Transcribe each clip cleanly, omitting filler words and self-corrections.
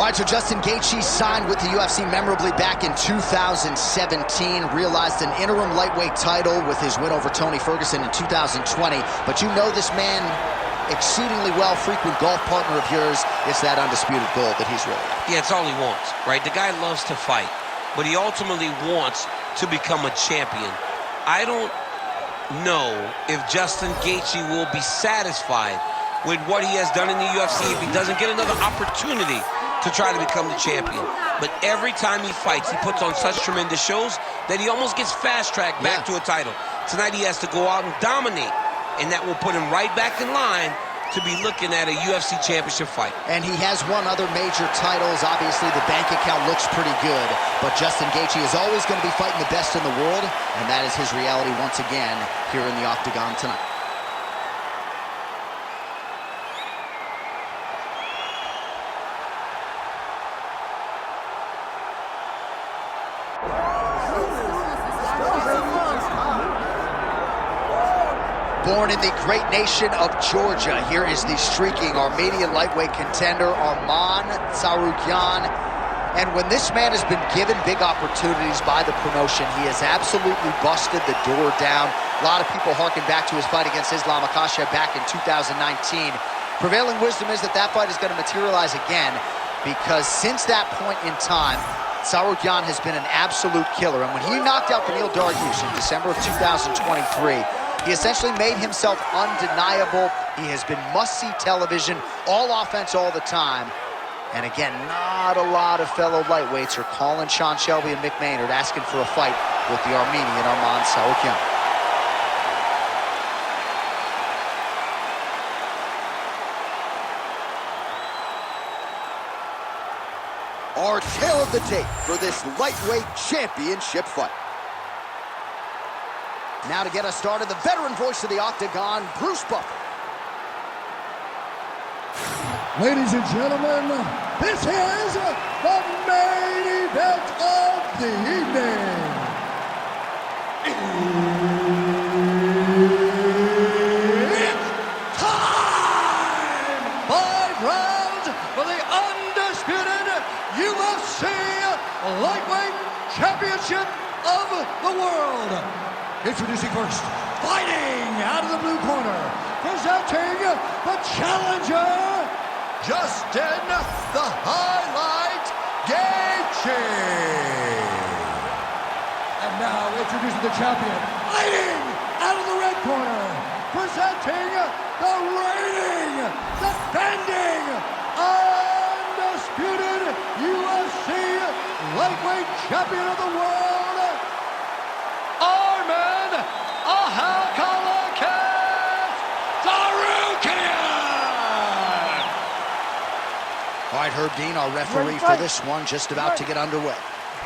All right, so Justin Gaethje signed with the UFC memorably back in 2017, realized an interim lightweight title with his win over Tony Ferguson in 2020. But you know this man exceedingly well, frequent golf partner of yours. It's that undisputed gold that he's really at. Yeah, it's all he wants, right? The guy loves to fight, but he ultimately wants to become a champion. I don't know if Justin Gaethje will be satisfied with what he has done in the UFC if he doesn't get another opportunity to try to become the champion. But every time he fights, he puts on such tremendous shows that he almost gets fast-tracked back to a title. Tonight he has to go out and dominate, and that will put him right back in line to be looking at a UFC championship fight. And he has won other major titles. Obviously, the bank account looks pretty good, but Justin Gaethje is always going to be fighting the best in the world, and that is his reality once again here in the Octagon tonight. Born in the great nation of Georgia, here is the streaking Armenian lightweight contender, Arman Tsarukyan. And when this man has been given big opportunities by the promotion, he has absolutely busted the door down. A lot of people harken back to his fight against Islam Makhachev back in 2019. Prevailing wisdom is that that fight is going to materialize again, because since that point in time, Tsarukyan has been an absolute killer. And when he knocked out Beneil Dariush in December of 2023, he essentially made himself undeniable. He has been must-see television, all offense all the time. And again, not a lot of fellow lightweights are calling Sean Shelby and Mick Maynard asking for a fight with the Armenian Arman Tsarukyan. Our tale of the tape for this lightweight championship fight. Now to get us started, the veteran voice of the Octagon, Bruce Buffer. Ladies and gentlemen, this is the main event of the evening. It's time! 5 rounds for the undisputed UFC Lightweight Championship of the World. Introducing first, fighting out of the blue corner, presenting the challenger, Justin the Highlight Gaethje. And now introducing the champion, fighting out of the red corner, presenting the reigning, defending, undisputed UFC Lightweight Champion of the World, Arman Tsarukyan! All right, Herb Dean, our referee for this one, just about to get underway.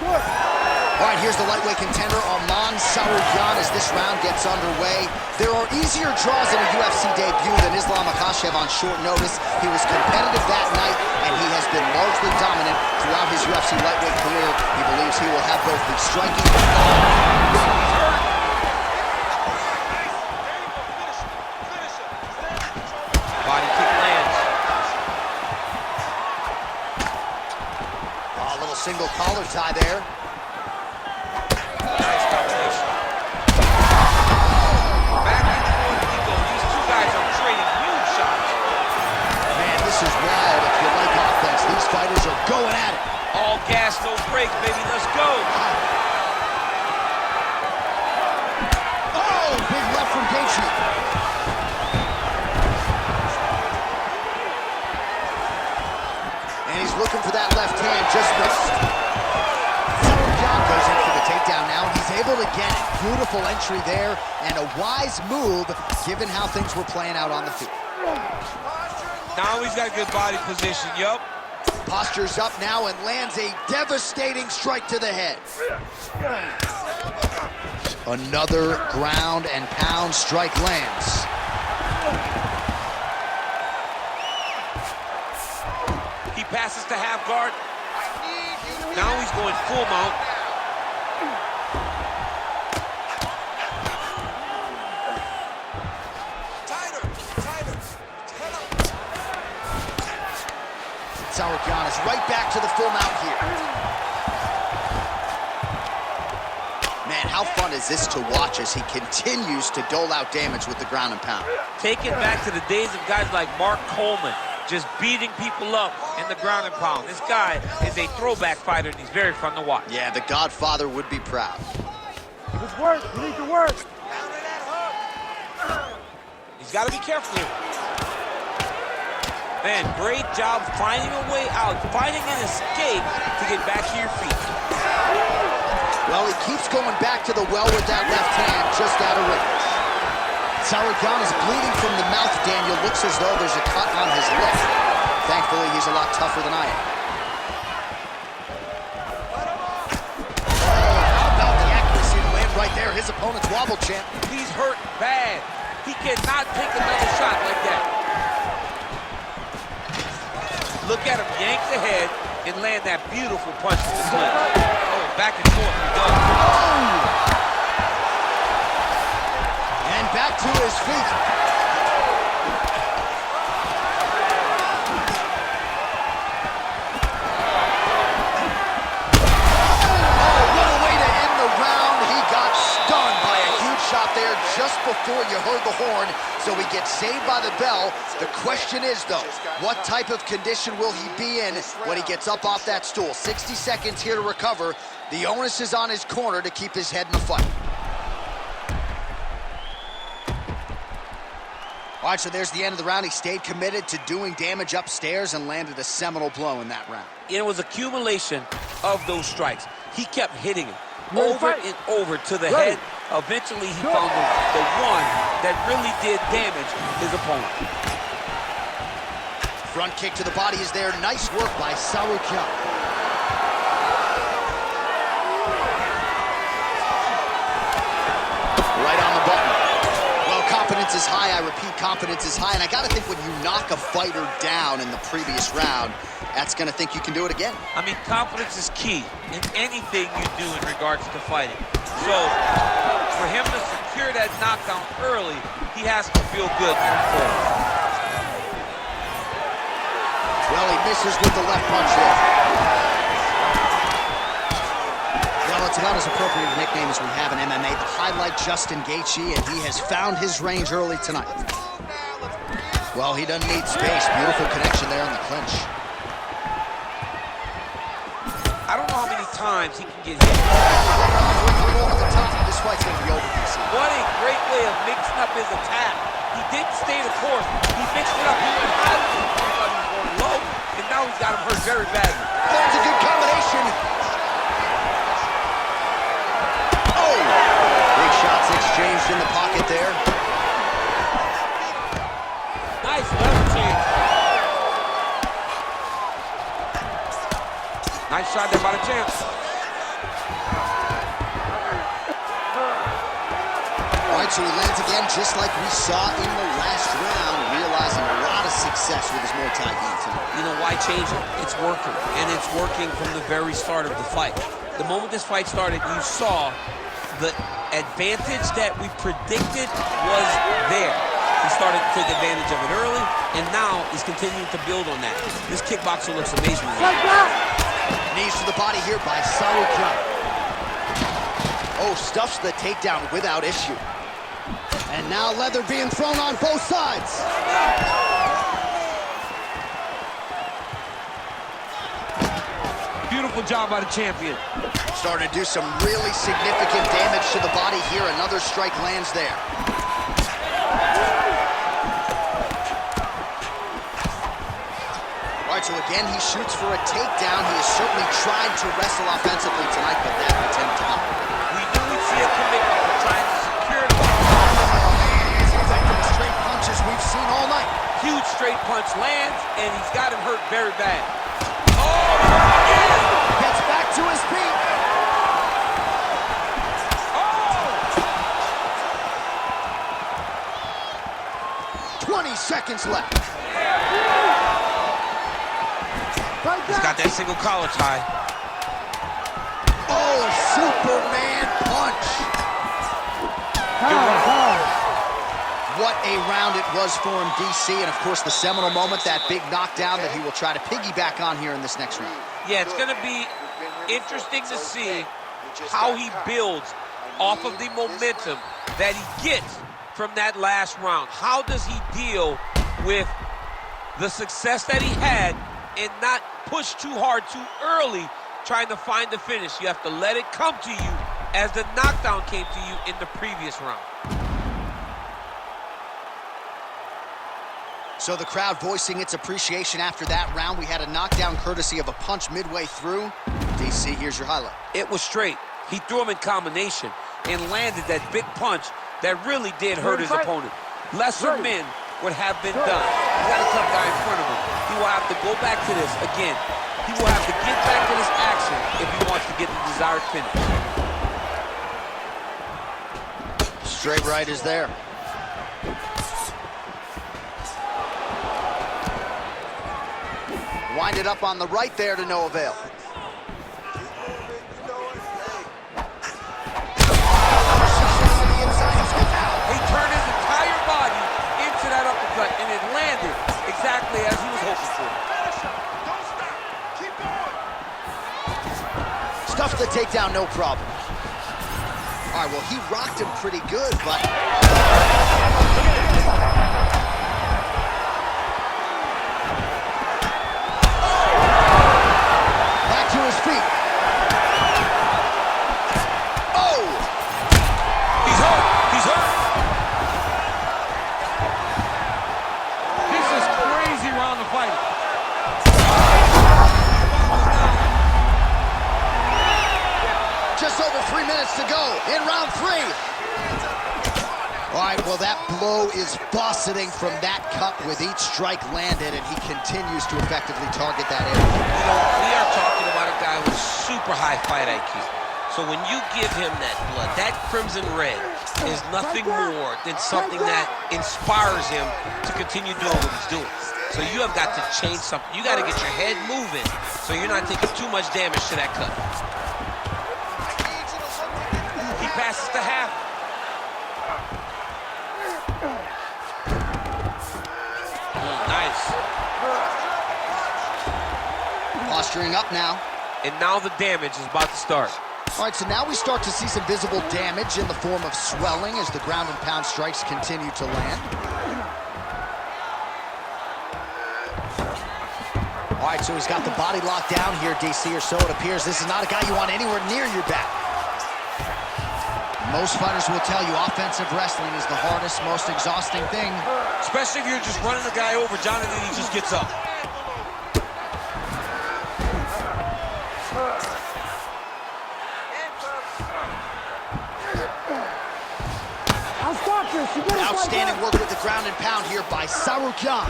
All right, here's the lightweight contender, Arman Tsarukyan, as this round gets underway. There are easier draws in a UFC debut than Islam Makhachev on short notice. He was competitive that night, and he has been largely dominant throughout his UFC lightweight career. He believes he will have both the striking Body kick lands. a little single collar tie there. Nice combination. Back and forth we go. These two guys are trading huge shots. Man, this is wild. If you like offense, these fighters are going at it. All gas, no brakes, baby. Let's go. Oh, big left from Gaethje. And he's looking for that left hand, just missed. Tsarukyan goes in for the takedown now. He's able to get it. Beautiful entry there, and a wise move given how things were playing out on the field. Now he's got good body position, yup. Postures up now and lands a devastating strike to the head. Another ground and pound strike lands. He passes to half guard. Now he's going full mount. Tsarukyan is right back to the full mount here. Man, how fun is this to watch as he continues to dole out damage with the ground and pound? Take it back to the days of guys like Mark Coleman, just beating people up in the ground and pound. This guy is a throwback fighter, and he's very fun to watch. Yeah, the Godfather would be proud. Let's work. You need to work. He's got to be careful here. Man, great job finding a way out, finding an escape to get back to your feet. Well, he keeps going back to the well with that left hand, just out of range. Tsarukyan is bleeding from the mouth, Daniel. Looks as though there's a cut on his lip. Thankfully, he's a lot tougher than I am. How about the accuracy to land right there? His opponent's wobble, champ. He's hurt bad. He cannot take another shot like that. Look at him yank the head and land that beautiful punch to the clinch. Oh, back and forth he goes. Oh! And back to his feet. Oh, what a way to end the round. He got stunned by a huge shot there just before you heard the horn, so he gets saved by the bell. The question is, though, what type of condition will he be in when he gets up off that stool? 60 seconds here to recover. The onus is on his corner to keep his head in the fight. All right, so there's the end of the round. He stayed committed to doing damage upstairs and landed a seminal blow in that round. It was accumulation of those strikes. He kept hitting him over and over to the head. Eventually, he found the one that really did damage his opponent. Front kick to the body is there. Nice work by Tsarukyan. Right on the button. Well, confidence is high. I repeat, confidence is high. And I got to think when you knock a fighter down in the previous round, that's going to think you can do it again. I mean, confidence is key in anything you do in regards to fighting. So, for him to secure that knockdown early, he has to feel good moving forward. Well, he misses with the left punch there. Well, it's about as appropriate a nickname as we have in MMA. The highlight, Justin Gaethje, and he has found his range early tonight. Well, he doesn't need space. Beautiful connection there in the clinch. I don't know how many times he can get hit. This fight's going to be over, DC. What a great way of mixing up his attack. He didn't stay the course. He mixed it up. He went high. He thought he was going low, and now he's got him hurt very badly. That's a good combination. Oh! Big shots exchanged in the pocket there. Nice level change. Nice shot there by the champ. All right, so he lands again just like we saw in the last round, realizing a lot of success with his Muay Thai game tonight. You know, why change it? It's working, and it's working from the very start of the fight. The moment this fight started, you saw the advantage that we predicted was there. He started to take advantage of it early, and now he's continuing to build on that. This kickboxer looks amazing. Knees to the body here by Tsarukyan. Oh, stuffs the takedown without issue. And now leather being thrown on both sides. Beautiful job by the champion. Starting to do some really significant damage to the body here. Another strike lands there. All right, so again, he shoots for a takedown. He has certainly tried to wrestle offensively tonight, but that attempt to help. We knew we'd see a commitment to trying to secure the Straight punches we've seen all night. huge straight punch lands, and he's got him hurt very bad. Gets back to his feet. 20 seconds left. He's got that single collar tie. Oh, Superman punch. What What a round it was for him, DC, and of course the seminal moment, that big knockdown that he will try to piggyback on here in this next round. Yeah, it's going to be interesting to see how he builds off of the momentum that he gets from that last round. How does he deal with the success that he had and not push too hard too early trying to find the finish? You have to let it come to you as the knockdown came to you in the previous round. So the crowd voicing its appreciation after that round. We had a knockdown courtesy of a punch midway through. DC, here's your highlight. It was straight. He threw him in combination and landed that big punch that really did hurt his opponent. Lesser men would have been done. He got a tough guy in front of him. He will have to go back to this again. He will have to get back to this action if he wants to get the desired finish. Straight right is there. Wind it up on the right there to no avail. He turned his entire body into that uppercut, and it landed exactly as he was hoping for. Stuffed the takedown, no problem. All right, well, he rocked him pretty good, but... Back to his feet. Oh! He's hurt. He's hurt. This is crazy round of fighting. Just over 3 minutes to go in round 3. All right, well, that blow is buffeting from that cut with each strike landed, and he continues to effectively target that area. You know, we are talking about a guy with super high fight IQ. So when you give him that blood, that crimson red is nothing more than something that inspires him to continue doing what he's doing. So you have got to change something. You got to get your head moving so you're not taking too much damage to that cut. He passes to half. Nice. Posturing up now. And now the damage is about to start. All right, so now we start to see some visible damage in the form of swelling as the ground and pound strikes continue to land. All right, so he's got the body locked down here, DC, or so it appears. This is not a guy you want anywhere near your back. Most fighters will tell you offensive wrestling is the hardest, most exhausting thing. Especially if you're just running the guy over, Jonathan, he just gets up. Outstanding work with the ground and pound here by Tsarukyan.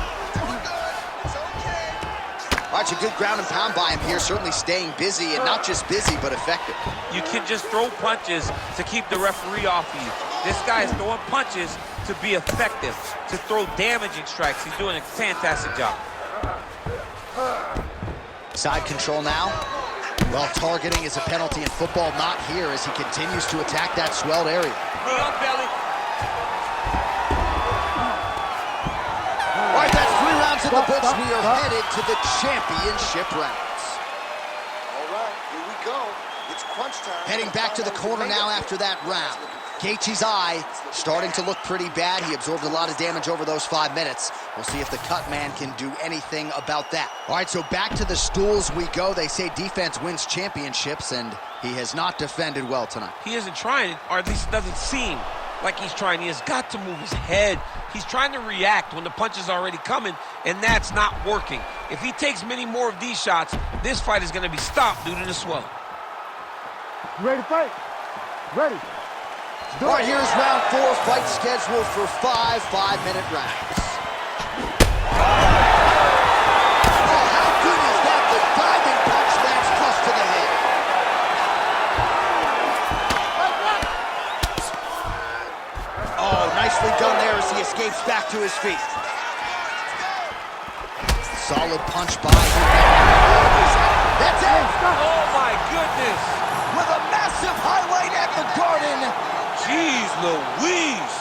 All right, so good ground and pound by him here, certainly staying busy, and not just busy, but effective. You can just throw punches to keep the referee off of you. This guy is throwing punches to be effective, to throw damaging strikes. He's doing a fantastic job. Side control now. Well, targeting is a penalty in football, not here, as he continues to attack that swelled area. Knee on belly. All right, that's 3 rounds in the books. We are headed to the championship rounds. All right, here we go. It's crunch time. Heading back to the corner now after that round. Gaethje's eye starting to look pretty bad. He absorbed a lot of damage over those 5 minutes. We'll see if the cut man can do anything about that. All right, so back to the stools we go. They say defense wins championships, and he has not defended well tonight. He isn't trying, or at least it doesn't seem like he's trying. He has got to move his head. He's trying to react when the punch is already coming, and that's not working. If he takes many more of these shots, this fight is going to be stopped due to the swelling. You ready to fight? Ready. All right, here's round 4, fight scheduled for 5 5-minute rounds. Oh, how good is that? The diving punch lands close to the head. Oh, nicely done there as he escapes back to his feet. Solid punch by him. That's it! Oh, my goodness! With a massive highlight at the Garden. Jeez Louise!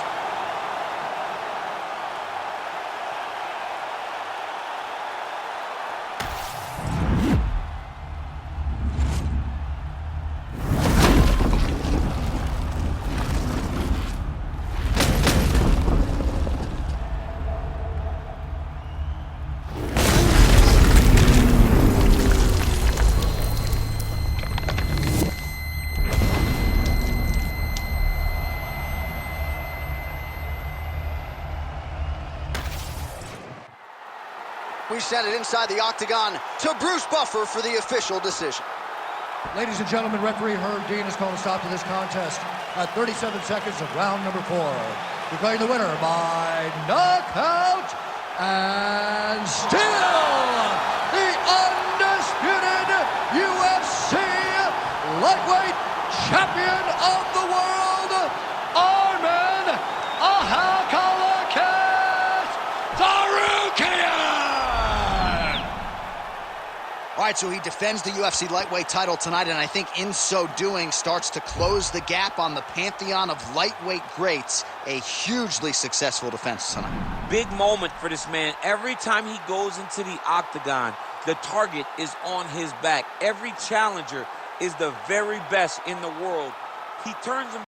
We send it inside the octagon to Bruce Buffer for the official decision. Ladies and gentlemen, referee Herb Dean has called a stop to this contest at 37 seconds of round number 4. Declaring the winner by knockout and still the undisputed UFC lightweight champion of the world, Arman Tsarukyan! All right, so he defends the UFC lightweight title tonight, and I think in so doing starts to close the gap on the pantheon of lightweight greats. A hugely successful defense tonight. Big moment for this man. Every time he goes into the octagon, the target is on his back. Every challenger is the very best in the world. He turns him